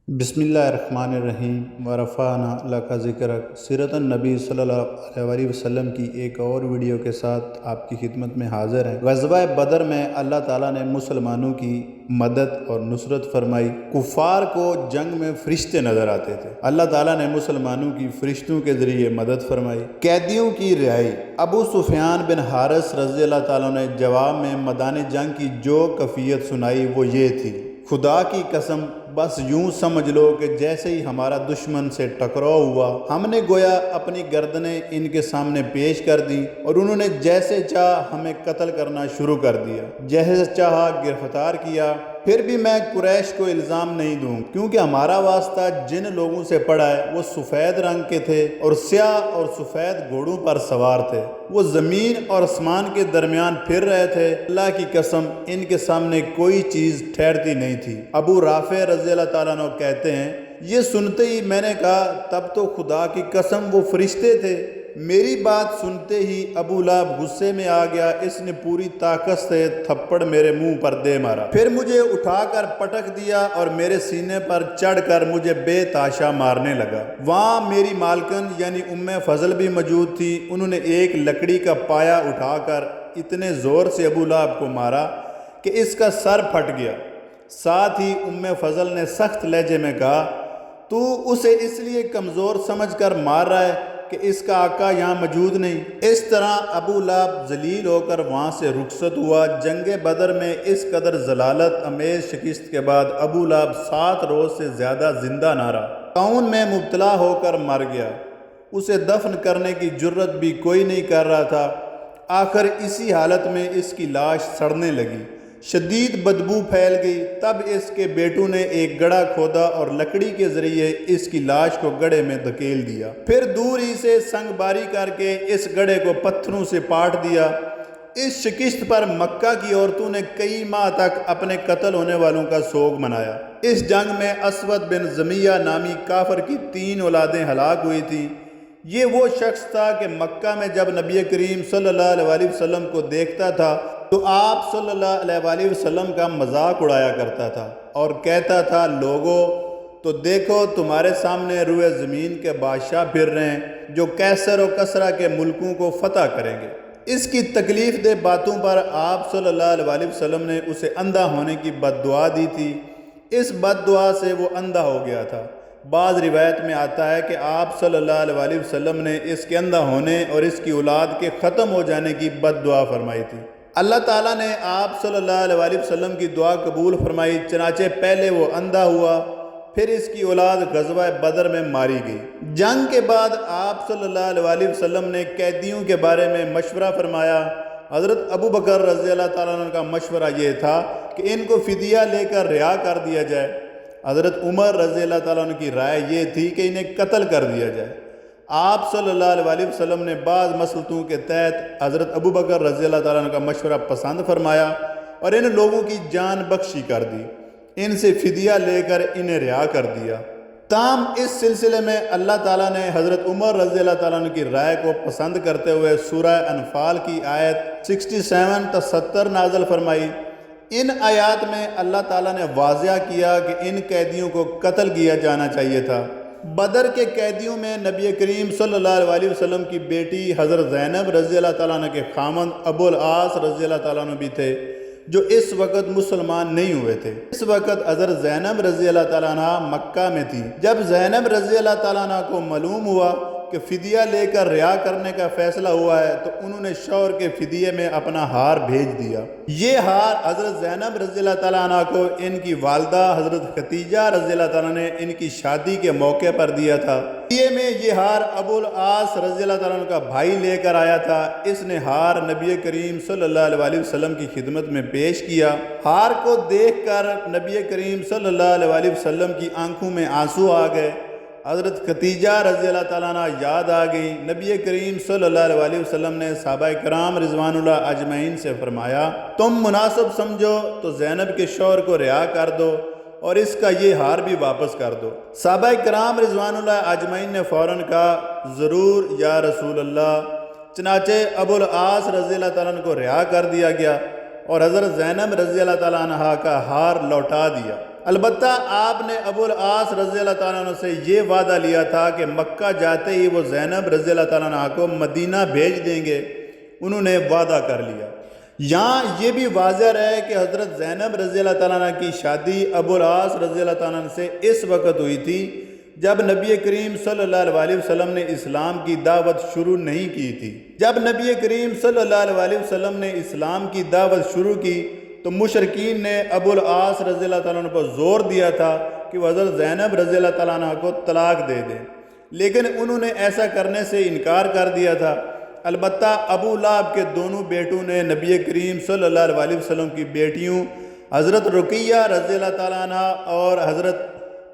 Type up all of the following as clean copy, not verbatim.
بسم اللہ الرحمن الرحیم ورفعنا لک ذکرک سیرت النبی صلی اللہ علیہ وسلم کی ایک اور ویڈیو کے ساتھ آپ کی خدمت میں حاضر ہیں۔ غزوہ بدر میں اللہ تعالیٰ نے مسلمانوں کی مدد اور نصرت فرمائی۔ کفار کو جنگ میں فرشتے نظر آتے تھے، اللہ تعالیٰ نے مسلمانوں کی فرشتوں کے ذریعے مدد فرمائی۔ قیدیوں کی رہائی۔ ابو سفیان بن حارث رضی اللہ تعالیٰ نے جواب میں میدان جنگ کی جو کیفیت سنائی وہ یہ تھی: خدا کی قسم، بس یوں سمجھ لو کہ جیسے ہی ہمارا دشمن سے ٹکراؤ ہوا، ہم نے گویا اپنی گردنیں ان کے سامنے پیش کر دیں اور انہوں نے جیسے چاہا ہمیں قتل کرنا شروع کر دیا، جیسے چاہا گرفتار کیا۔ پھر بھی میں قریش کو الزام نہیں دوں، کیونکہ ہمارا واسطہ جن لوگوں سے پڑا ہے وہ سفید رنگ کے تھے اور سیاہ اور سفید گھوڑوں پر سوار تھے۔ وہ زمین اور آسمان کے درمیان پھر رہے تھے۔ اللہ کی قسم، ان کے سامنے کوئی چیز ٹھہرتی نہیں تھی۔ ابو رافع رضی اللہ تعالیٰ عنہ کہتے ہیں، یہ سنتے ہی میں نے کہا، تب تو خدا کی قسم وہ فرشتے تھے۔ میری بات سنتے ہی ابو لہب غصے میں آ گیا، اس نے پوری طاقت سے تھپڑ میرے منہ پر دے مارا، پھر مجھے اٹھا کر پٹک دیا اور میرے سینے پر چڑھ کر مجھے بے تاشا مارنے لگا۔ وہاں میری مالکن یعنی ام فضل بھی موجود تھی۔ انہوں نے ایک لکڑی کا پایا اٹھا کر اتنے زور سے ابو لہب کو مارا کہ اس کا سر پھٹ گیا۔ ساتھ ہی ام فضل نے سخت لہجے میں کہا، تو اسے اس لیے کمزور سمجھ کر مار رہا ہے کہ اس کا آقا یہاں موجود نہیں۔ اس طرح ابو لہب ذلیل ہو کر وہاں سے رخصت ہوا۔ جنگ بدر میں اس قدر ذلالت امیز شکست کے بعد ابو لہب 7 روز سے زیادہ زندہ نہ رہا، طاعون میں مبتلا ہو کر مر گیا۔ اسے دفن کرنے کی جرت بھی کوئی نہیں کر رہا تھا۔ آخر اسی حالت میں اس کی لاش سڑنے لگی، شدید بدبو پھیل گئی۔ تب اس کے بیٹوں نے ایک گڑھا کھودا اور لکڑی کے ذریعے اس کی لاش کو گڑھے میں دھکیل دیا، پھر دور ہی سے سنگ باری کر کے اس گڑھے کو پتھروں سے پاٹ دیا۔ اس شکست پر مکہ کی عورتوں نے کئی ماہ تک اپنے قتل ہونے والوں کا سوگ منایا۔ اس جنگ میں اسود بن زمیہ نامی کافر کی 3 اولادیں ہلاک ہوئی تھیں۔ یہ وہ شخص تھا کہ مکہ میں جب نبی کریم صلی اللہ علیہ وسلم کو دیکھتا تھا تو آپ صلی اللہ علیہ وسلم کا مذاق اڑایا کرتا تھا اور کہتا تھا، لوگو تو دیکھو تمہارے سامنے روئے زمین کے بادشاہ پھر رہے ہیں جو کیسر و کسرا کے ملکوں کو فتح کریں گے۔ اس کی تکلیف دہ باتوں پر آپ صلی اللہ علیہ وسلم نے اسے اندھا ہونے کی بد دعا دی تھی۔ اس بد دعا سے وہ اندھا ہو گیا تھا۔ بعض روایت میں آتا ہے کہ آپ صلی اللہ علیہ وسلم نے اس کے اندھا ہونے اور اس کی اولاد کے ختم ہو جانے کی بد دعا فرمائی تھی۔ اللہ تعالیٰ نے آپ صلی اللہ علیہ وسلم کی دعا قبول فرمائی، چنانچہ پہلے وہ اندھا ہوا، پھر اس کی اولاد غزوہ بدر میں ماری گئی۔ جنگ کے بعد آپ صلی اللہ علیہ وسلم نے قیدیوں کے بارے میں مشورہ فرمایا۔ حضرت ابو بکر رضی اللہ تعالیٰ عنہ کا مشورہ یہ تھا کہ ان کو فدیہ لے کر رہا کر دیا جائے۔ حضرت عمر رضی اللہ تعالیٰ عنہ کی رائے یہ تھی کہ انہیں قتل کر دیا جائے۔ آپ صلی اللہ علیہ وسلم نے بعض مصلحتوں کے تحت حضرت ابو بکر رضی اللہ تعالیٰ عنہ کا مشورہ پسند فرمایا اور ان لوگوں کی جان بخشی کر دی، ان سے فدیہ لے کر انہیں رہا کر دیا۔ تاہم اس سلسلے میں اللہ تعالیٰ نے حضرت عمر رضی اللہ تعالیٰ عنہ کی رائے کو پسند کرتے ہوئے سورہ انفال کی آیت 67 تا 70 نازل فرمائی۔ ان آیات میں اللہ تعالیٰ نے واضح کیا کہ ان قیدیوں کو قتل کیا جانا چاہیے تھا۔ بدر کے قیدیوں میں نبی کریم صلی اللہ علیہ وسلم کی بیٹی حضرت زینب رضی اللہ تعالیٰ عنہ کے خامند ابو العاص رضی اللہ تعالیٰ عنہ بھی تھے، جو اس وقت مسلمان نہیں ہوئے تھے۔ اس وقت حضرت زینب رضی اللہ تعالیٰ عنہ مکہ میں تھی۔ جب زینب رضی اللہ تعالیٰ عنہ کو معلوم ہوا کہ فدیہ لے کر رہا کرنے کا فیصلہ ہوا ہے تو انہوں نے شوہر کے فدیے میں اپنا ہار بھیج دیا۔ یہ ہار حضرت زینب رضی اللہ تعالیٰ عنہ کو ان کی والدہ حضرت خدیجہ رضی اللہ تعالیٰ نے ان کی شادی کے موقع پر دیا تھا۔ فدیے میں یہ ہار ابو العاص رضی اللہ تعالیٰ عنہ کا بھائی لے کر آیا تھا۔ اس نے ہار نبی کریم صلی اللہ علیہ وسلم کی خدمت میں پیش کیا۔ ہار کو دیکھ کر نبی کریم صلی اللہ علیہ وسلم کی آنکھوں میں آنسو آ گئے۔ حضرت خدیجہ رضی اللہ تعالیٰ عنہ یاد آ گئی۔ نبی کریم صلی اللہ علیہ وسلم نے صحابہ کرام رضوان اللہ اجمعین سے فرمایا، تم مناسب سمجھو تو زینب کے شوہر کو رہا کر دو اور اس کا یہ ہار بھی واپس کر دو۔ صحابہ کرام رضوان اللہ اجمعین نے فوراً کہا، ضرور یا رسول اللہ۔ چنانچہ ابو العاص رضی اللہ تعالیٰ عنہ کو رہا کر دیا گیا اور حضرت زینب رضی اللہ تعالیٰ عنہ کا ہار لوٹا دیا۔ البتہ آپ نے ابو العاص رضی اللہ تعالیٰ عنہ سے یہ وعدہ لیا تھا کہ مکہ جاتے ہی وہ زینب رضی اللہ تعالیٰ عنہ کو مدینہ بھیج دیں گے، انہوں نے وعدہ کر لیا۔ یہاں یہ بھی واضح رہے کہ حضرت زینب رضی اللہ تعالیٰ عنہ کی شادی ابو العاص رضی اللہ تعالیٰ عنہ سے اس وقت ہوئی تھی جب نبی کریم صلی اللہ علیہ وسلم نے اسلام کی دعوت شروع نہیں کی تھی۔ جب نبی کریم صلی اللہ علیہ وسلم نے اسلام کی دعوت شروع کی تو مشرکین نے ابو العاص رضی اللہ تعالیٰ عنہ پر زور دیا تھا کہ وہ حضرت زینب رضی اللہ تعالیٰ عنہ کو طلاق دے دیں، لیکن انہوں نے ایسا کرنے سے انکار کر دیا تھا۔ البتہ ابو لہب کے دونوں بیٹوں نے نبی کریم صلی اللہ علیہ وسلم کی بیٹیوں حضرت رقیہ رضی اللہ تعالیٰ عنہ اور حضرت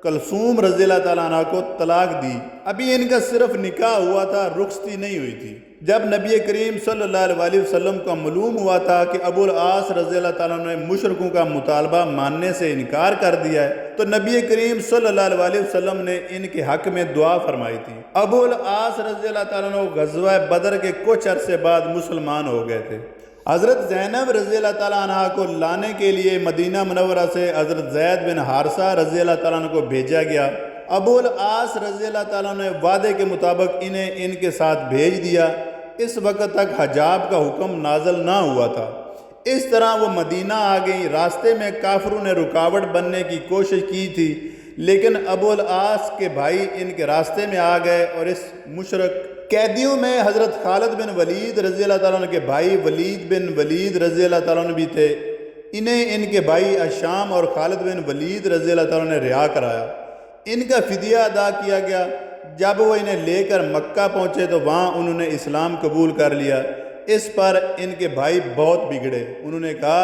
کلثوم رضی اللہ تعالیٰ عنہ کو طلاق دی۔ ابھی ان کا صرف نکاح ہوا تھا، رخصتی نہیں ہوئی تھی۔ جب نبی کریم صلی اللہ علیہ وسلم کا معلوم ہوا تھا کہ ابو العاص رضی اللہ تعالیٰ عنہ نے مشرکوں کا مطالبہ ماننے سے انکار کر دیا ہے تو نبی کریم صلی اللہ علیہ وسلم نے ان کے حق میں دعا فرمائی تھی۔ ابو العاص رضی اللہ تعالیٰ عنہ غزوہ بدر کے کچھ عرصے بعد مسلمان ہو گئے تھے۔ حضرت زینب رضی اللہ تعالیٰ عنہ کو لانے کے لیے مدینہ منورہ سے حضرت زید بن حارثہ رضی اللہ تعالیٰ عنہ کو بھیجا گیا۔ ابو العاص رضی اللہ تعالیٰ عنہ نے وعدے کے مطابق انہیں ان کے ساتھ بھیج دیا۔ اس وقت تک حجاب کا حکم نازل نہ ہوا تھا۔ اس طرح وہ مدینہ آ گئی۔ راستے میں کافروں نے رکاوٹ بننے کی کوشش کی تھی، لیکن ابو العاص کے بھائی ان کے راستے میں آ گئے اور اس مشرک قیدیوں میں حضرت خالد بن ولید رضی اللہ تعالیٰ عنہ کے بھائی ولید بن ولید رضی اللہ تعالیٰ عنہ بھی تھے۔ انہیں ان کے بھائی اشام اور خالد بن ولید رضی اللہ تعالیٰ عنہ نے رہا کرایا۔ ان کا فدیہ ادا کیا گیا۔ جب وہ انہیں لے کر مکہ پہنچے تو وہاں انہوں نے اسلام قبول کر لیا۔ اس پر ان کے بھائی بہت بگڑے۔ انہوں نے کہا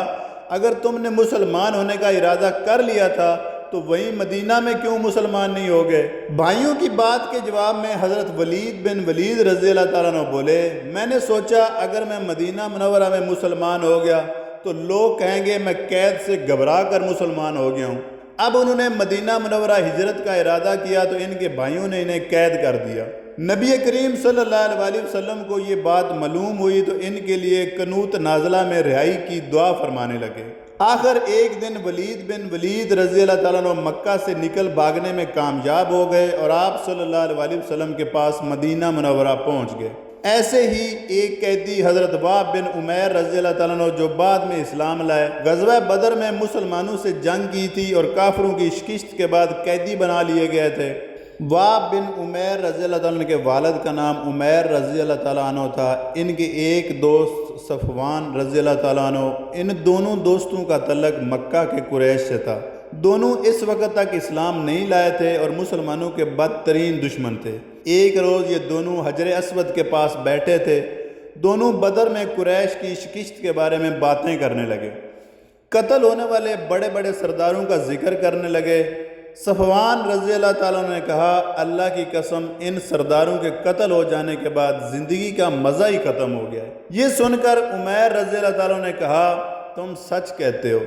اگر تم نے مسلمان ہونے کا ارادہ کر لیا تھا تو وہیں مدینہ میں کیوں مسلمان نہیں ہو گئے؟ بھائیوں کی بات کے جواب میں حضرت ولید بن ولید رضی اللہ تعالیٰ عنہ بولے میں نے سوچا اگر میں مدینہ منورہ میں مسلمان ہو گیا تو لوگ کہیں گے میں قید سے گھبرا کر مسلمان ہو گیا ہوں۔ اب انہوں نے مدینہ منورہ ہجرت کا ارادہ کیا تو ان کے بھائیوں نے انہیں قید کر دیا۔ نبی کریم صلی اللہ علیہ وسلم کو یہ بات معلوم ہوئی تو ان کے لیے قنوت نازلہ میں رہائی کی دعا فرمانے لگے۔ آخر ایک دن ولید بن ولید رضی اللہ تعالیٰ عنہ مکہ سے نکل بھاگنے میں کامیاب ہو گئے اور آپ صلی اللہ علیہ وسلم کے پاس مدینہ منورہ پہنچ گئے۔ ایسے ہی ایک قیدی حضرت وہب بن عمیر رضی اللہ تعالیٰ عنہ جو بعد میں اسلام لائے، غزوہ بدر میں مسلمانوں سے جنگ کی تھی اور کافروں کی شکست کے بعد قیدی بنا لیے گئے تھے۔ وہب بن عمیر رضی اللہ تعالیٰ عنہ کے والد کا نام عمیر رضی اللہ تعالیٰ عنہ تھا۔ ان کے ایک دوست صفوان رضی اللہ تعالیٰ عنہ، ان دونوں دوستوں کا تعلق مکہ کے قریش سے تھا۔ دونوں اس وقت تک اسلام نہیں لائے تھے اور مسلمانوں کے بدترین دشمن تھے۔ ایک روز یہ دونوں حجر اسود کے پاس بیٹھے تھے۔ دونوں بدر میں قریش کی شکست کے بارے میں باتیں کرنے لگے، قتل ہونے والے بڑے بڑے سرداروں کا ذکر کرنے لگے۔ صفوان رضی اللہ تعالیٰ نے کہا اللہ کی قسم ان سرداروں کے قتل ہو جانے کے بعد زندگی کا مزہ ہی ختم ہو گیا ہے۔ یہ سن کر عمیر رضی اللہ تعالیٰ نے کہا تم سچ کہتے ہو،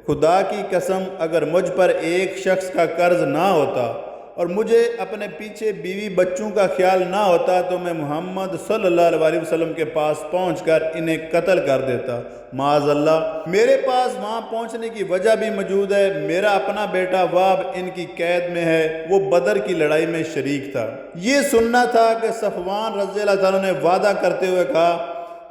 خدا کی قسم اگر مجھ پر ایک شخص کا قرض نہ ہوتا اور مجھے اپنے پیچھے بیوی بچوں کا خیال نہ ہوتا تو میں محمد صلی اللہ علیہ وسلم کے پاس پہنچ کر انہیں قتل کر دیتا۔ معاذ اللہ، میرے پاس وہاں پہنچنے کی وجہ بھی موجود ہے۔ میرا اپنا بیٹا وہب ان کی قید میں ہے، وہ بدر کی لڑائی میں شریک تھا۔ یہ سننا تھا کہ صفوان رضی اللہ تعالیٰ نے وعدہ کرتے ہوئے کہا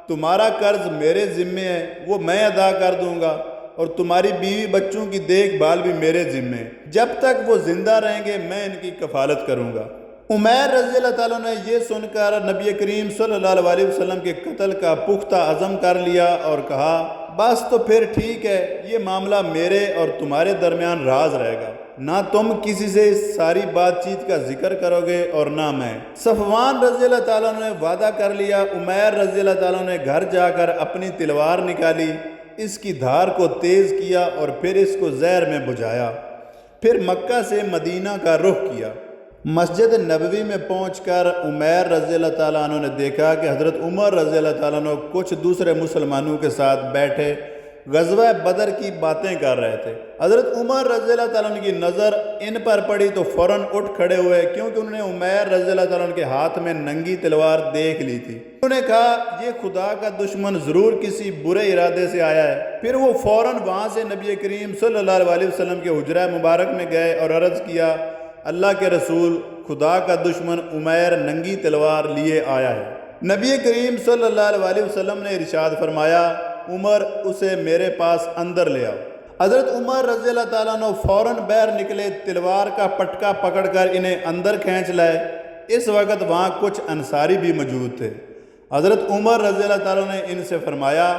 تمہارا قرض میرے ذمے ہے، وہ میں ادا کر دوں گا اور تمہاری بیوی بچوں کی دیکھ بھال بھی میرے ذمے ہے، جب تک وہ زندہ رہیں گے میں ان کی کفالت کروں گا۔ عمیر رضی اللہ تعالیٰ نے یہ سن کر نبی کریم صلی اللہ علیہ وسلم کے قتل کا پختہ عزم کر لیا اور کہا بس تو پھر ٹھیک ہے، یہ معاملہ میرے اور تمہارے درمیان راز رہے گا، نہ تم کسی سے اس ساری بات چیت کا ذکر کرو گے اور نہ میں۔ صفوان رضی اللہ تعالیٰ نے وعدہ کر لیا۔ عمیر رضی اللہ تعالیٰ نے گھر جا کر اپنی تلوار نکالی، اس کی دھار کو تیز کیا اور پھر اس کو زہر میں بجھایا، پھر مکہ سے مدینہ کا رخ کیا۔ مسجد نبوی میں پہنچ کر عمیر رضی اللہ تعالیٰ عنہ نے دیکھا کہ حضرت عمر رضی اللہ تعالیٰ عنہ کچھ دوسرے مسلمانوں کے ساتھ بیٹھے غزوہ بدر کی باتیں کر رہے تھے۔ حضرت عمر رضی اللہ تعالیٰ عنہ کی نظر ان پر پڑی تو فوراً اٹھ کھڑے ہوئے، کیونکہ انہوں نے عمیر رضی اللہ تعالیٰ عنہ کے ہاتھ میں ننگی تلوار دیکھ لی تھی۔ انہوں نے کہا یہ خدا کا دشمن ضرور کسی برے ارادے سے آیا ہے۔ پھر وہ فوراً وہاں سے نبی کریم صلی اللہ علیہ وسلم کے حجرہ مبارک میں گئے اور عرض کیا، اللہ کے رسول، خدا کا دشمن عمیر ننگی تلوار لیے آیا ہے۔ نبی کریم صلی اللہ علیہ وسلم نے ارشاد فرمایا، عمر اسے میرے پاس اندر لے آؤ۔ حضرت عمر رضی اللہ تعالیٰ عنہ فوراً باہر نکلے، تلوار کا پٹکا پکڑ کر انہیں اندر کھینچ لائے۔ اس وقت وہاں کچھ انصاری بھی موجود تھے۔ حضرت عمر رضی اللہ تعالیٰ نے ان سے فرمایا،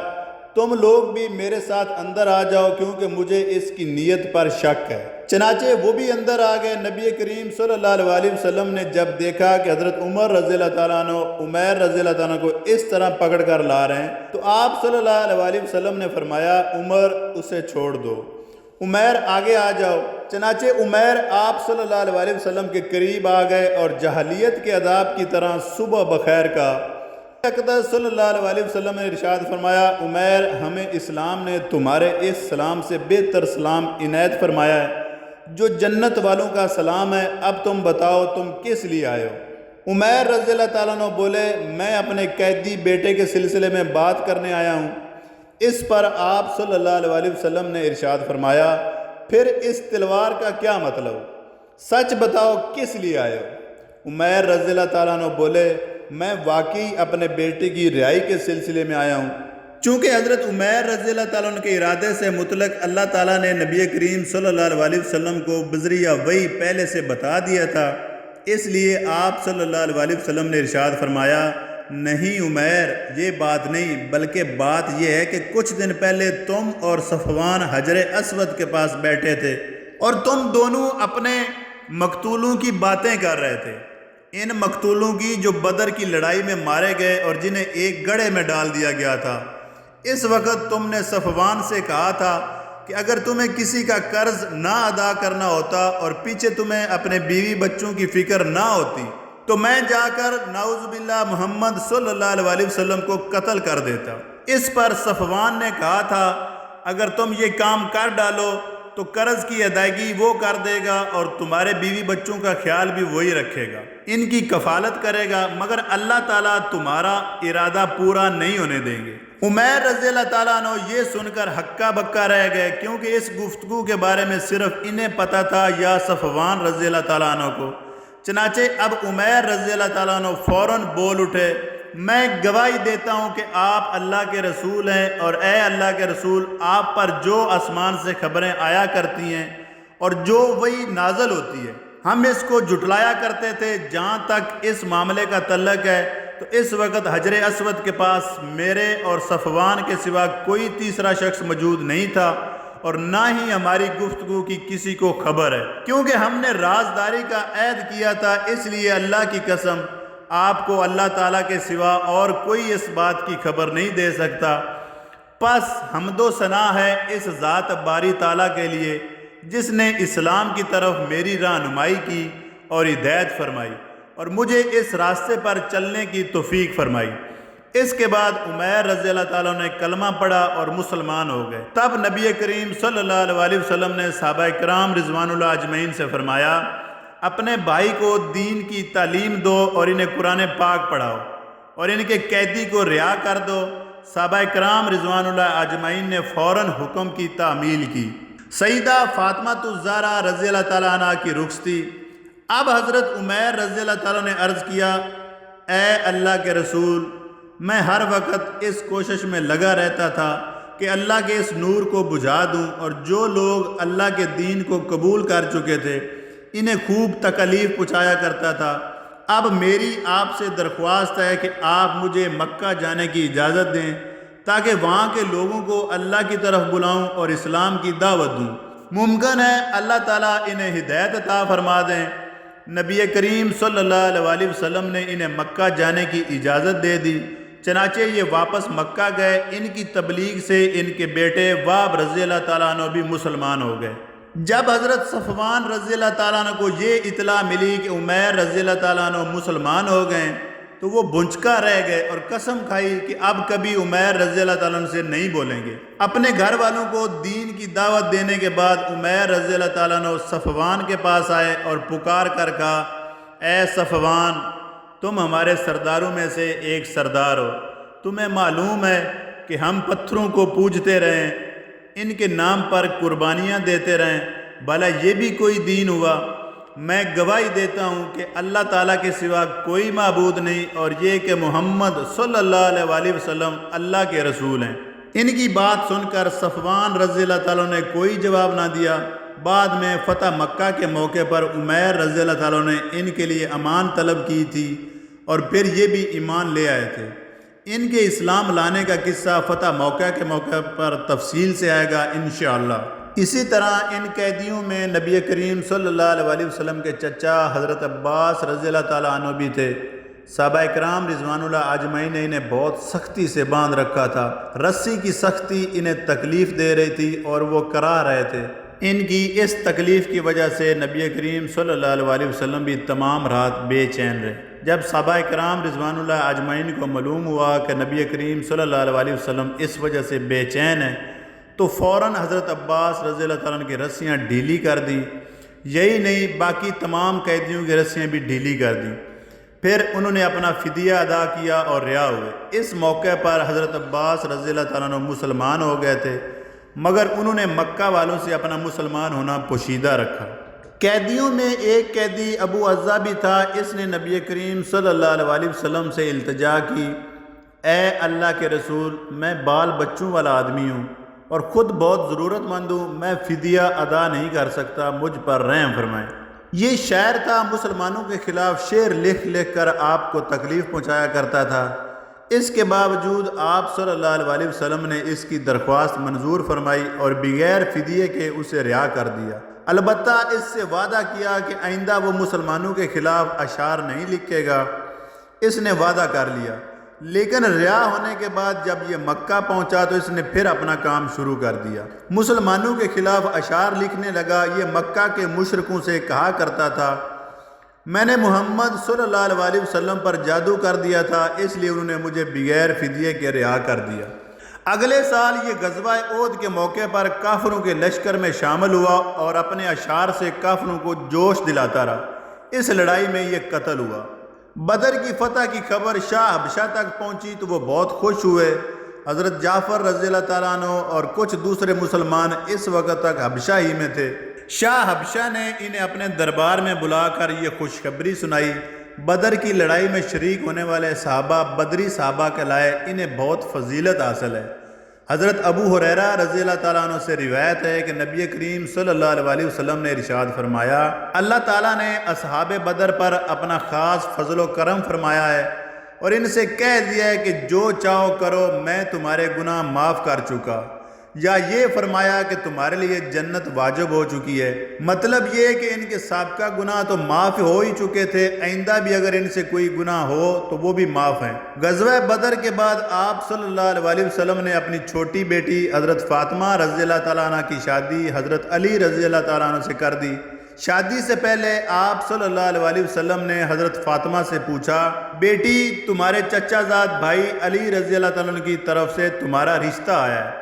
تم لوگ بھی میرے ساتھ اندر آ جاؤ، کیونکہ مجھے اس کی نیت پر شک ہے۔ چنانچہ وہ بھی اندر آ گئے۔ نبی کریم صلی اللہ علیہ وسلم نے جب دیکھا کہ حضرت عمر رضی اللہ تعالیٰ عنہ عمیر رضی اللہ تعالیٰ عنہ کو اس طرح پکڑ کر لا رہے ہیں تو آپ صلی اللہ علیہ وسلم نے فرمایا، عمر اسے چھوڑ دو، عمیر آگے آ جاؤ۔ چنانچہ عمیر آپ صلی اللہ علیہ وسلم کے قریب آ گئے اور جاہلیت کے آداب کی طرح صبح بخیر کا۔ اقدس صلی اللہ علیہ وسلم نے ارشاد فرمایا، عمیر، ہمیں اسلام نے تمہارے اس سلام سے بہتر سلام عنایت فرمایا ہے جو جنت والوں کا سلام ہے، اب تم بتاؤ تم کس لیے آئے ہو؟ عمیر رضی اللہ تعالیٰ عنہ بولے، میں اپنے قیدی بیٹے کے سلسلے میں بات کرنے آیا ہوں۔ اس پر آپ صلی اللہ علیہ وسلم نے ارشاد فرمایا، پھر اس تلوار کا کیا مطلب؟ سچ بتاؤ کس لیے آئے ہو؟ عمیر رضی اللہ تعالیٰ عنہ بولے، میں واقعی اپنے بیٹے کی رہائی کے سلسلے میں آیا ہوں۔ چونکہ حضرت عمیر رضی اللہ تعالیٰ عنہ کے ارادے سے متعلق اللہ تعالیٰ نے نبی کریم صلی اللہ علیہ وسلم کو بذریعہ وحی پہلے سے بتا دیا تھا، اس لیے آپ صلی اللہ علیہ وسلم نے ارشاد فرمایا، نہیں عمیر، یہ بات نہیں، بلکہ بات یہ ہے کہ کچھ دن پہلے تم اور صفوان حجر اسود کے پاس بیٹھے تھے اور تم دونوں اپنے مقتولوں کی باتیں کر رہے تھے، ان مقتولوں کی جو بدر کی لڑائی میں مارے گئے اور جنہیں ایک گڑھے میں ڈال دیا گیا تھا۔ اس وقت تم نے صفوان سے کہا تھا کہ اگر تمہیں کسی کا قرض نہ ادا کرنا ہوتا اور پیچھے تمہیں اپنے بیوی بچوں کی فکر نہ ہوتی تو میں جا کر نعوذ باللہ محمد صلی اللہ علیہ وسلم کو قتل کر دیتا۔ اس پر صفوان نے کہا تھا، اگر تم یہ کام کر ڈالو تو قرض کی ادائیگی وہ کر دے گا اور تمہارے بیوی بچوں کا خیال بھی وہی رکھے گا، ان کی کفالت کرے گا، مگر اللہ تعالیٰ تمہارا ارادہ پورا نہیں ہونے دیں گے۔ عمیر رضی اللہ تعالیٰ عنہ یہ سن کر ہکا بکا رہ گئے، کیونکہ اس گفتگو کے بارے میں صرف انہیں پتہ تھا یا صفوان رضی اللہ تعالیٰ عنہ کو۔ چنانچہ اب عمیر رضی اللہ تعالیٰ عنہ فوراً بول اٹھے، میں گواہی دیتا ہوں کہ آپ اللہ کے رسول ہیں، اور اے اللہ کے رسول، آپ پر جو آسمان سے خبریں آیا کرتی ہیں اور جو وہی نازل ہوتی ہے ہم اس کو جھٹلایا کرتے تھے۔ جہاں تک اس معاملے کا تعلق ہے تو اس وقت حجر اسود کے پاس میرے اور صفوان کے سوا کوئی تیسرا شخص موجود نہیں تھا، اور نہ ہی ہماری گفتگو کی کسی کو خبر ہے، کیونکہ ہم نے رازداری کا عہد کیا تھا، اس لیے اللہ کی قسم آپ کو اللہ تعالیٰ کے سوا اور کوئی اس بات کی خبر نہیں دے سکتا۔ پس حمد و ثنا ہے اس ذات باری تعالیٰ کے لیے جس نے اسلام کی طرف میری رہنمائی کی اور ہدایت فرمائی اور مجھے اس راستے پر چلنے کی توفیق فرمائی۔ اس کے بعد عمیر رضی اللہ تعالیٰ نے کلمہ پڑھا اور مسلمان ہو گئے۔ تب نبی کریم صلی اللہ علیہ وسلم نے صحابہ کرام رضوان اللہ اجمعین سے فرمایا، اپنے بھائی کو دین کی تعلیم دو اور انہیں قرآن پاک پڑھاؤ اور ان کے قیدی کو رہا کر دو۔ صحابہ کرام رضوان اللہ اجمعین نے فوراً حکم کی تعمیل کی۔ سیدہ فاطمہ الزہرا رضی اللہ تعالیٰ عنہ کی رخصتی۔ اب حضرت عمیر رضی اللہ تعالیٰ نے عرض کیا، اے اللہ کے رسول، میں ہر وقت اس کوشش میں لگا رہتا تھا کہ اللہ کے اس نور کو بجھا دوں، اور جو لوگ اللہ کے دین کو قبول کر چکے تھے انہیں خوب تکلیف پہنچایا کرتا تھا۔ اب میری آپ سے درخواست ہے کہ آپ مجھے مکہ جانے کی اجازت دیں تاکہ وہاں کے لوگوں کو اللہ کی طرف بلاؤں اور اسلام کی دعوت دوں۔ ممکن ہے اللہ تعالیٰ انہیں ہدایت عطا فرما دیں۔ نبی کریم صلی اللہ علیہ وسلم نے انہیں مکہ جانے کی اجازت دے دی۔ چنانچہ یہ واپس مکہ گئے۔ ان کی تبلیغ سے ان کے بیٹے واب رضی اللہ تعالیٰ عنہ بھی مسلمان ہو گئے۔ جب حضرت صفوان رضی اللہ تعالیٰ عنہ کو یہ اطلاع ملی کہ عمیر رضی اللہ تعالیٰ عنہ مسلمان ہو گئے تو وہ بھنچکا رہ گئے اور قسم کھائی کہ اب کبھی عمیر رضی اللہ تعالیٰ عنہ سے نہیں بولیں گے۔ اپنے گھر والوں کو دین کی دعوت دینے کے بعد عمیر رضی اللہ تعالیٰ عنہ صفوان کے پاس آئے اور پکار کر کہا، اے صفوان، تم ہمارے سرداروں میں سے ایک سردار ہو، تمہیں معلوم ہے کہ ہم پتھروں کو پوجتے رہیں، ان کے نام پر قربانیاں دیتے رہیں، بھلا یہ بھی کوئی دین ہوا؟ میں گواہی دیتا ہوں کہ اللہ تعالیٰ کے سوا کوئی معبود نہیں، اور یہ کہ محمد صلی اللہ علیہ وآلہ وسلم اللہ کے رسول ہیں۔ ان کی بات سن کر صفوان رضی اللہ تعالیٰ نے کوئی جواب نہ دیا۔ بعد میں فتح مکہ کے موقع پر عمیر رضی اللہ تعالیٰ نے ان کے لیے امان طلب کی تھی اور پھر یہ بھی ایمان لے آئے تھے۔ ان کے اسلام لانے کا قصہ فتح مکہ کے موقع پر تفصیل سے آئے گا انشاءاللہ۔ اسی طرح ان قیدیوں میں نبی کریم صلی اللہ علیہ وآلہ وسلم کے چچا حضرت عباس رضی اللہ تعالیٰ عنہ بھی تھے۔ صحابہ کرام رضوان اللہ اجمعین نے انہیں بہت سختی سے باندھ رکھا تھا، رسی کی سختی انہیں تکلیف دے رہی تھی اور وہ کرا رہے تھے۔ ان کی اس تکلیف کی وجہ سے نبی کریم صلی اللہ علیہ وآلہ وسلم بھی تمام رات بے چین رہے۔ جب صحابہ کرام رضوان اللہ اجمعین کو معلوم ہوا کہ نبی کریم صلی اللہ علیہ وآلہ وسلم اس وجہ سے بے چین ہیں، تو فوراً حضرت عباس رضی اللہ تعالیٰ عنہ کی رسیاں ڈھیلی کر دی۔ یہی نہیں، باقی تمام قیدیوں کی رسیاں بھی ڈھیلی کر دی۔ پھر انہوں نے اپنا فدیہ ادا کیا اور رہا ہوئے۔ اس موقع پر حضرت عباس رضی اللہ تعالیٰ عنہ مسلمان ہو گئے تھے، مگر انہوں نے مکہ والوں سے اپنا مسلمان ہونا پوشیدہ رکھا۔ قیدیوں میں ایک قیدی ابو عزا بھی تھا۔ اس نے نبی کریم صلی اللہ علیہ وآلہ وسلم سے التجا کی، اے اللہ کے رسول، میں بال بچوں والا آدمی ہوں اور خود بہت ضرورت مند ہوں، میں فدیہ ادا نہیں کر سکتا، مجھ پر رحم فرمائیں۔ یہ شاعر تھا، مسلمانوں کے خلاف شعر لکھ لکھ کر آپ کو تکلیف پہنچایا کرتا تھا۔ اس کے باوجود آپ صلی اللہ علیہ وآلہ وسلم نے اس کی درخواست منظور فرمائی اور بغیر فدیے کے اسے رہا کر دیا۔ البتہ اس سے وعدہ کیا کہ آئندہ وہ مسلمانوں کے خلاف اشعار نہیں لکھے گا۔ اس نے وعدہ کر لیا، لیکن رہا ہونے کے بعد جب یہ مکہ پہنچا تو اس نے پھر اپنا کام شروع کر دیا، مسلمانوں کے خلاف اشعار لکھنے لگا۔ یہ مکہ کے مشرکوں سے کہا کرتا تھا، میں نے محمد صلی اللہ علیہ وآلہ وسلم پر جادو کر دیا تھا، اس لیے انہوں نے مجھے بغیر فدیے کے رہا کر دیا۔ اگلے سال یہ غزوہ احد کے موقع پر کافروں کے لشکر میں شامل ہوا اور اپنے اشعار سے کافروں کو جوش دلاتا رہا۔ اس لڑائی میں یہ قتل ہوا۔ بدر کی فتح کی خبر شاہ حبشہ تک پہنچی تو وہ بہت خوش ہوئے۔ حضرت جعفر رضی اللہ تعالیٰ عنہ اور کچھ دوسرے مسلمان اس وقت تک حبشہ ہی میں تھے۔ شاہ حبشہ نے انہیں اپنے دربار میں بلا کر یہ خوشخبری سنائی، بدر کی لڑائی میں شریک ہونے والے صحابہ بدری صحابہ کہلائے، انہیں بہت فضیلت حاصل ہے۔ حضرت ابو ہریرہ رضی اللہ تعالیٰ عنہ سے روایت ہے کہ نبی کریم صلی اللہ علیہ وآلہ وسلم نے ارشاد فرمایا، اللہ تعالیٰ نے اصحاب بدر پر اپنا خاص فضل و کرم فرمایا ہے اور ان سے کہہ دیا ہے کہ جو چاہو کرو، میں تمہارے گناہ معاف کر چکا، یا یہ فرمایا کہ تمہارے لیے جنت واجب ہو چکی ہے۔ مطلب یہ کہ ان کے سابقہ گناہ تو معاف ہو ہی چکے تھے، آئندہ بھی اگر ان سے کوئی گناہ ہو تو وہ بھی معاف ہیں۔ غزوہ بدر کے بعد آپ صلی اللہ علیہ وآلہ وسلم نے اپنی چھوٹی بیٹی حضرت فاطمہ رضی اللہ تعالیٰ عنہ کی شادی حضرت علی رضی اللہ تعالیٰ عنہ سے کر دی۔ شادی سے پہلے آپ صلی اللہ علیہ وآلہ وسلم نے حضرت فاطمہ سے پوچھا، بیٹی، تمہارے چچا زاد بھائی علی رضی اللہ تعالیٰ عنہ کی طرف سے تمہارا رشتہ آیا ہے،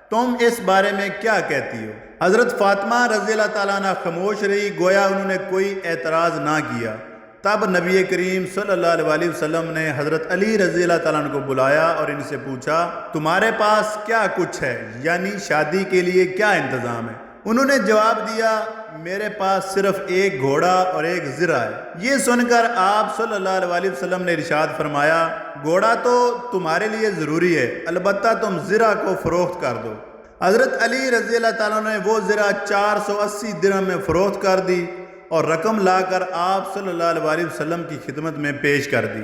تم اس بارے میں کیا کہتی ہو؟ حضرت فاطمہ رضی اللہ تعالیٰ عنہ خاموش رہی، گویا انہوں نے کوئی اعتراض نہ کیا۔ تب نبی کریم صلی اللہ علیہ وآلہ وسلم نے حضرت علی رضی اللہ تعالیٰ عنہ کو بلایا اور ان سے پوچھا، تمہارے پاس کیا کچھ ہے، یعنی شادی کے لیے کیا انتظام ہے؟ انہوں نے جواب دیا، میرے پاس صرف ایک گھوڑا اور ایک زرہ ہے۔ یہ سن کر آپ صلی اللہ علیہ وآلہ وسلم نے ارشاد فرمایا، گھوڑا تو تمہارے لیے ضروری ہے، البتہ تم زرہ کو فروخت کر دو۔ حضرت علی رضی اللہ تعالیٰ نے وہ زرہ 480 درہم میں فروخت کر دی اور رقم لا کر آپ صلی اللہ علیہ وآلہ وسلم کی خدمت میں پیش کر دی۔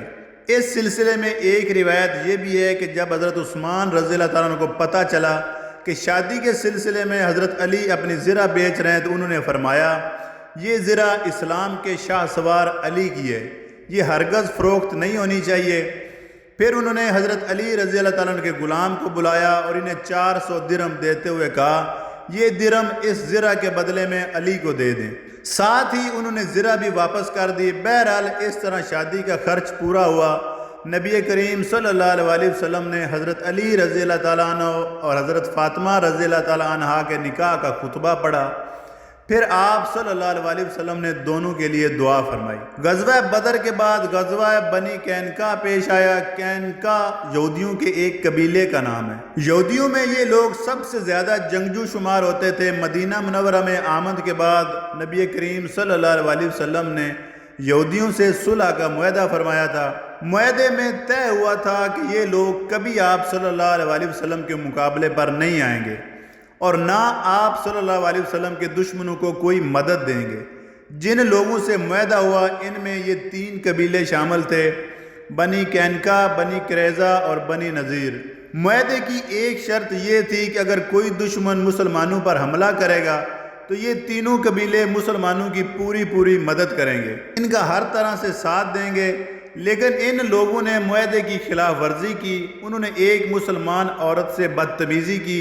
اس سلسلے میں ایک روایت یہ بھی ہے کہ جب حضرت عثمان رضی اللہ تعالیٰ کو پتہ چلا کہ شادی کے سلسلے میں حضرت علی اپنی زرہ بیچ رہے ہیں تو انہوں نے فرمایا، یہ زرہ اسلام کے شاہ سوار علی کی ہے، یہ ہرگز فروخت نہیں ہونی چاہیے۔ پھر انہوں نے حضرت علی رضی اللہ تعالیٰ کے غلام کو بلایا اور انہیں 400 درہم دیتے ہوئے کہا، یہ درہم اس زرہ کے بدلے میں علی کو دے دیں۔ ساتھ ہی انہوں نے زرہ بھی واپس کر دی۔ بہرحال اس طرح شادی کا خرچ پورا ہوا۔ نبی کریم صلی اللہ علیہ وسلم نے حضرت علی رضی اللہ تعالیٰ عنہ اور حضرت فاطمہ رضی اللہ تعالیٰ عنہ کے نکاح کا خطبہ پڑھا۔ پھر آپ صلی اللہ علیہ وسلم نے دونوں کے لیے دعا فرمائی۔ غزوہ بدر کے بعد غزوہ بنی قینقاع پیش آیا۔ قینقاع یہودیوں کے ایک قبیلے کا نام ہے۔ یہودیوں میں یہ لوگ سب سے زیادہ جنگجو شمار ہوتے تھے۔ مدینہ منورہ میں آمد کے بعد نبی کریم صلی اللہ علیہ وسلم نے یہودیوں سے صلح کا معاہدہ فرمایا تھا۔ معاہدے میں طے ہوا تھا کہ یہ لوگ کبھی آپ صلی اللہ علیہ وسلم کے مقابلے پر نہیں آئیں گے اور نہ آپ صلی اللہ علیہ وسلم کے دشمنوں کو کوئی مدد دیں گے۔ جن لوگوں سے معاہدہ ہوا ان میں یہ 3 قبیلے شامل تھے، بنی قینقاع، بنی قریظہ اور بنی نذیر۔ معاہدے کی ایک شرط یہ تھی کہ اگر کوئی دشمن مسلمانوں پر حملہ کرے گا تو یہ تینوں قبیلے مسلمانوں کی پوری مدد کریں گے، ان کا ہر طرح سے ساتھ دیں گے۔ لیکن ان لوگوں نے معاہدے کی خلاف ورزی کی۔ انہوں نے ایک مسلمان عورت سے بدتمیزی کی۔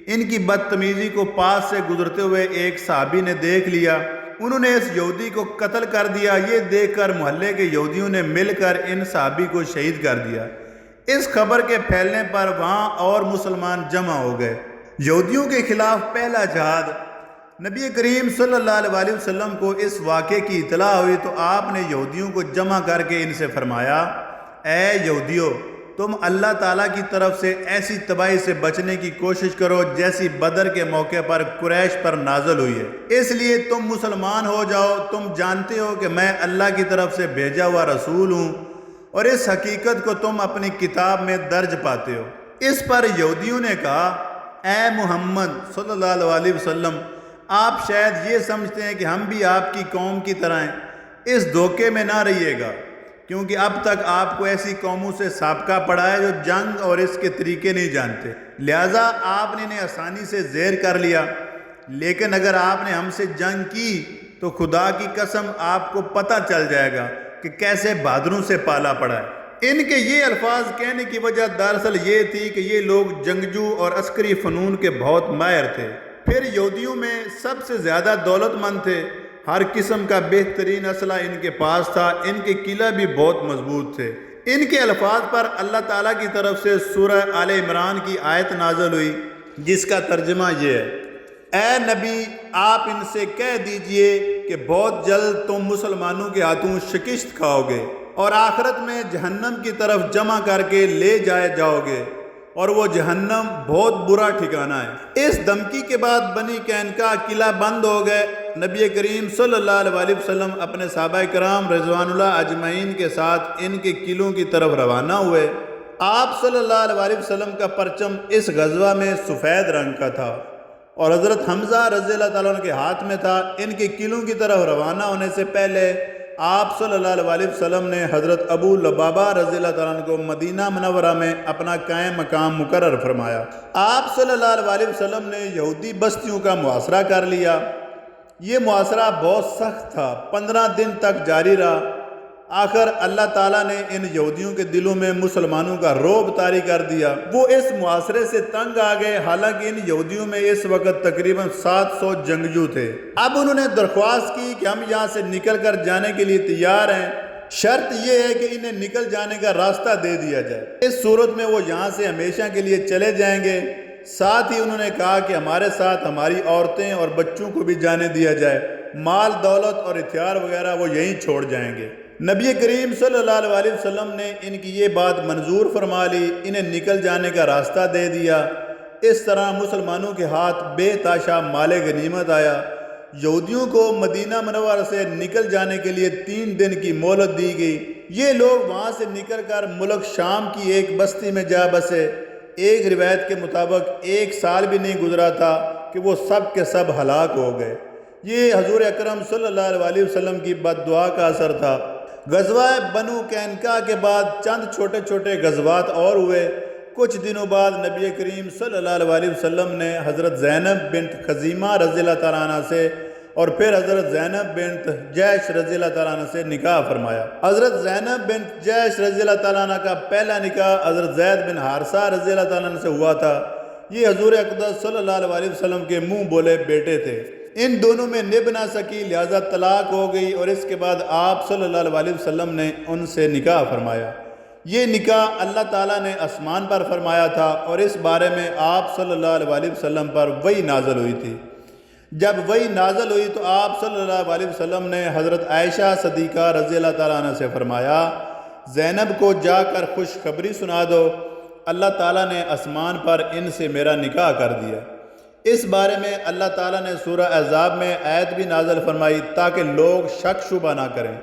ان کی بدتمیزی کو پاس سے گزرتے ہوئے ایک صحابی نے دیکھ لیا۔ انہوں نے اس یہودی کو قتل کر دیا۔ یہ دیکھ کر محلے کے یہودیوں نے مل کر ان صحابی کو شہید کر دیا۔ اس خبر کے پھیلنے پر وہاں اور مسلمان جمع ہو گئے۔ یہودیوں کے خلاف پہلا جہاد۔ نبی کریم صلی اللہ علیہ وسلم کو اس واقعے کی اطلاع ہوئی تو آپ نے یہودیوں کو جمع کر کے ان سے فرمایا، اے یہودیوں، تم اللہ تعالیٰ کی طرف سے ایسی تباہی سے بچنے کی کوشش کرو جیسی بدر کے موقع پر قریش پر نازل ہوئی ہے۔ اس لیے تم مسلمان ہو جاؤ۔ تم جانتے ہو کہ میں اللہ کی طرف سے بھیجا ہوا رسول ہوں اور اس حقیقت کو تم اپنی کتاب میں درج پاتے ہو۔ اس پر یہودیوں نے کہا، اے محمد صلی اللہ علیہ وسلم، آپ شاید یہ سمجھتے ہیں کہ ہم بھی آپ کی قوم کی طرح ہیں۔ اس دھوکے میں نہ رہیے گا، کیونکہ اب تک آپ کو ایسی قوموں سے سابقہ پڑا ہے جو جنگ اور اس کے طریقے نہیں جانتے، لہٰذا آپ نے انہیں آسانی سے زیر کر لیا۔ لیکن اگر آپ نے ہم سے جنگ کی تو خدا کی قسم آپ کو پتہ چل جائے گا کہ کیسے بہادروں سے پالا پڑا ہے۔ ان کے یہ الفاظ کہنے کی وجہ دراصل یہ تھی کہ یہ لوگ جنگجو اور عسکری فنون کے بہت ماہر تھے۔ پھر یہودیوں میں سب سے زیادہ دولت مند تھے۔ ہر قسم کا بہترین اسلحہ ان کے پاس تھا۔ ان کے قلعہ بھی بہت مضبوط تھے۔ ان کے الفاظ پر اللہ تعالیٰ کی طرف سے سورہ آل عمران کی آیت نازل ہوئی، جس کا ترجمہ یہ ہے، اے نبی، آپ ان سے کہہ دیجئے کہ بہت جلد تم مسلمانوں کے ہاتھوں شکست کھاؤ گے اور آخرت میں جہنم کی طرف جمع کر کے لے جائے جاؤ گے، اور وہ جہنم بہت برا ٹھکانہ ہے۔ اس دھمکی کے بعد بنی قینقاع قلعہ بند ہو گئے۔ نبی کریم صلی اللہ علیہ وسلم اپنے صحابہ کرام رضوان اللہ اجمعین کے ساتھ ان کے قلعوں کی طرف روانہ ہوئے۔ آپ صلی اللہ علیہ وسلم کا پرچم اس غزوہ میں سفید رنگ کا تھا اور حضرت حمزہ رضی اللہ تعالیٰ عنہ کے ہاتھ میں تھا۔ ان کے قلعوں کی طرف روانہ ہونے سے پہلے آپ صلی اللہ علیہ وسلم نے حضرت ابو لبابہ رضی اللہ تعالیٰ عنہ کو مدینہ منورہ میں اپنا قائم مقام مقرر فرمایا۔ آپ صلی اللہ علیہ وسلم نے یہودی بستیوں کا محاصرہ کر لیا۔ یہ محاصرہ بہت سخت تھا، 15 دن تک جاری رہا۔ آخر اللہ تعالیٰ نے ان یہودیوں کے دلوں میں مسلمانوں کا رعب طاری کر دیا۔ وہ اس محاصرے سے تنگ آ گئے۔ حالانکہ ان یہودیوں میں اس وقت تقریباً 700 جنگجو تھے۔ اب انہوں نے درخواست کی کہ ہم یہاں سے نکل کر جانے کے لیے تیار ہیں، شرط یہ ہے کہ انہیں نکل جانے کا راستہ دے دیا جائے۔ اس صورت میں وہ یہاں سے ہمیشہ کے لیے چلے جائیں گے۔ ساتھ ہی انہوں نے کہا کہ ہمارے ساتھ ہماری عورتیں اور بچوں کو بھی جانے دیا جائے، مال دولت اور ہتھیار وغیرہ وہ یہیں چھوڑ جائیں گے۔ نبی کریم صلی اللہ علیہ وسلم نے ان کی یہ بات منظور فرما لی، انہیں نکل جانے کا راستہ دے دیا۔ اس طرح مسلمانوں کے ہاتھ بے تاشا مال غنیمت آیا۔ یہودیوں کو مدینہ منورہ سے نکل جانے کے لیے 3 دن کی مہلت دی گئی۔ یہ لوگ وہاں سے نکل کر ملک شام کی ایک بستی میں جا بسے۔ ایک روایت کے مطابق 1 سال بھی نہیں گزرا تھا کہ وہ سب کے سب ہلاک ہو گئے۔ یہ حضور اکرم صلی اللہ علیہ وسلم کی بد دعا کا اثر تھا۔ غزوہ بنو قینقاع کے بعد چند چھوٹے چھوٹے غزوات اور ہوئے۔ کچھ دنوں بعد نبی کریم صلی اللہ علیہ وسلم نے حضرت زینب بنت خزیمہ رضی اللہ تعالیٰ عنہ سے اور پھر حضرت زینب بنت جیش رضی اللہ تعالیٰ عنہ سے نکاح فرمایا۔ حضرت زینب بنت جیش رضی اللہ تعالیٰ عنہ کا پہلا نکاح حضرت زید بن حارثہ رضی اللہ تعالیٰ عنہ سے ہوا تھا۔ یہ حضور اقدس صلی اللہ علیہ وسلم کے منہ بولے بیٹے تھے۔ ان دونوں میں نبھ نہ سکی، لہذا طلاق ہو گئی اور اس کے بعد آپ صلی اللہ علیہ وسلم نے ان سے نکاح فرمایا۔ یہ نکاح اللہ تعالیٰ نے آسمان پر فرمایا تھا اور اس بارے میں آپ صلی اللہ علیہ وسلم پر وحی نازل ہوئی تھی۔ جب وحی نازل ہوئی تو آپ صلی اللہ علیہ وسلم نے حضرت عائشہ صدیقہ رضی اللہ تعالیٰ عنہ سے فرمایا، زینب کو جا کر خوشخبری سنا دو، اللہ تعالیٰ نے آسمان پر ان سے میرا نکاح کر دیا۔ اس بارے میں اللہ تعالیٰ نے سورہ احزاب میں آیت بھی نازل فرمائی تاکہ لوگ شک شبہ نہ کریں،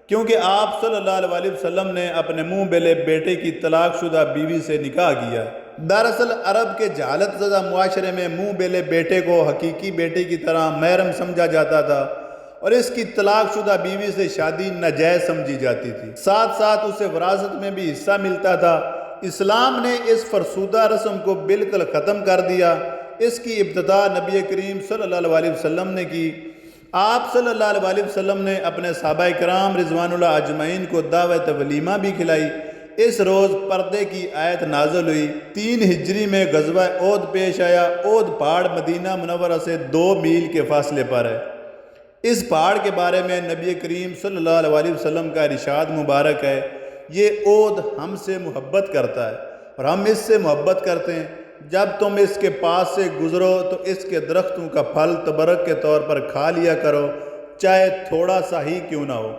کیونکہ آپ صلی اللہ علیہ وسلم نے اپنے منہ بلے بیٹے کی طلاق شدہ بیوی سے نکاح کیا۔ دراصل عرب کے جہالت زدہ معاشرے میں منہ بلے بیٹے کو حقیقی بیٹے کی طرح محرم سمجھا جاتا تھا اور اس کی طلاق شدہ بیوی سے شادی ناجائز سمجھی جاتی تھی، ساتھ ساتھ اسے وراثت میں بھی حصہ ملتا تھا۔ اسلام نے اس فرسودہ رسم کو بالکل ختم کر دیا۔ اس کی ابتدا نبی کریم صلی اللہ علیہ وسلم نے کی۔ آپ صلی اللہ علیہ وسلم نے اپنے صحابہ کرام رضوان اللہ اجمعین کو دعوت ولیمہ بھی کھلائی۔ اس روز پردے کی آیت نازل ہوئی۔ 3 ہجری میں غزوہ احد پیش آیا۔ احد پہاڑ مدینہ منورہ سے 2 میل کے فاصلے پر ہے۔ اس پہاڑ کے بارے میں نبی کریم صلی اللہ علیہ وسلم کا ارشاد مبارک ہے، یہ احد ہم سے محبت کرتا ہے اور ہم اس سے محبت کرتے ہیں۔ جب تم اس کے پاس سے گزرو تو اس کے درختوں کا پھل تبرک کے طور پر کھا لیا کرو، چاہے تھوڑا سا ہی کیوں نہ ہو۔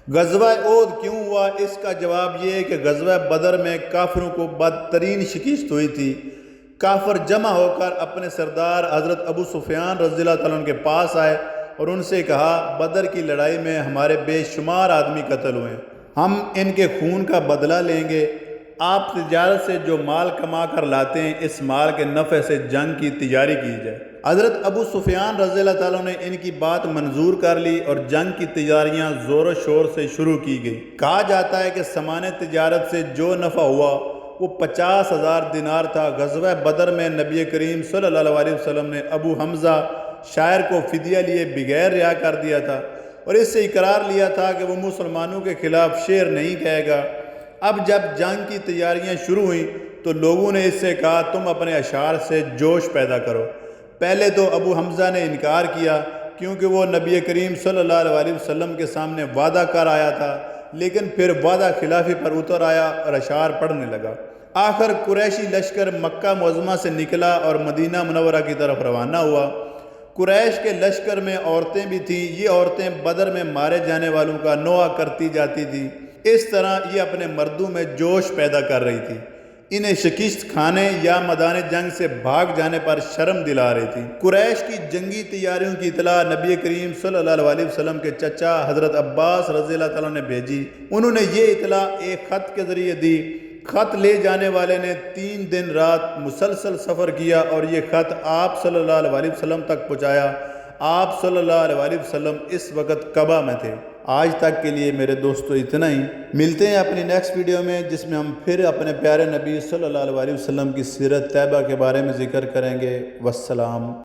غزوہ احد کیوں ہوا؟ اس کا جواب یہ ہے کہ غزوہ بدر میں کافروں کو بدترین شکست ہوئی تھی۔ کافر جمع ہو کر اپنے سردار حضرت ابو سفیان رضی اللہ تعالیٰ عنہ کے پاس آئے اور ان سے کہا، بدر کی لڑائی میں ہمارے بے شمار آدمی قتل ہوئے، ہم ان کے خون کا بدلہ لیں گے۔ آپ تجارت سے جو مال کما کر لاتے ہیں، اس مال کے نفع سے جنگ کی تیاری کی جائے۔ حضرت ابو سفیان رضی اللہ تعالیٰ نے ان کی بات منظور کر لی اور جنگ کی تیاریاں زور و شور سے شروع کی گئی۔ کہا جاتا ہے کہ سامان تجارت سے جو نفع ہوا وہ 50,000 دینار تھا۔ غزوہ بدر میں نبی کریم صلی اللہ علیہ وسلم نے ابو حمزہ شاعر کو فدیہ لیے بغیر رہا کر دیا تھا اور اس سے اقرار لیا تھا کہ وہ مسلمانوں کے خلاف شعر نہیں کہے گا۔ اب جب جنگ کی تیاریاں شروع ہوئیں تو لوگوں نے اس سے کہا، تم اپنے اشعار سے جوش پیدا کرو۔ پہلے تو ابو حمزہ نے انکار کیا کیونکہ وہ نبی کریم صلی اللہ علیہ وسلم کے سامنے وعدہ کر آیا تھا، لیکن پھر وعدہ خلافی پر اتر آیا اور اشعار پڑھنے لگا۔ آخر قریشی لشکر مکہ معظمہ سے نکلا اور مدینہ منورہ کی طرف روانہ ہوا۔ قریش کے لشکر میں عورتیں بھی تھیں۔ یہ عورتیں بدر میں مارے جانے والوں کا نوحہ کرتی جاتی تھیں۔ اس طرح یہ اپنے مردوں میں جوش پیدا کر رہی تھی، انہیں شکست کھانے یا میدان جنگ سے بھاگ جانے پر شرم دلا رہی تھی۔ قریش کی جنگی تیاریوں کی اطلاع نبی کریم صلی اللہ علیہ وسلم کے چچا حضرت عباس رضی اللہ تعالیٰ نے بھیجی۔ انہوں نے یہ اطلاع ایک خط کے ذریعے دی۔ خط لے جانے والے نے 3 دن رات مسلسل سفر کیا اور یہ خط آپ صلی اللہ علیہ وسلم تک پہنچایا۔ آپ صلی اللہ علیہ وسلم اس وقت کعبہ میں تھے۔ آج تک کے لیے میرے دوستو اتنا ہی۔ ملتے ہیں اپنی نیکسٹ ویڈیو میں، جس میں ہم پھر اپنے پیارے نبی صلی اللہ علیہ وسلم کی سیرت طیبہ کے بارے میں ذکر کریں گے۔ والسلام۔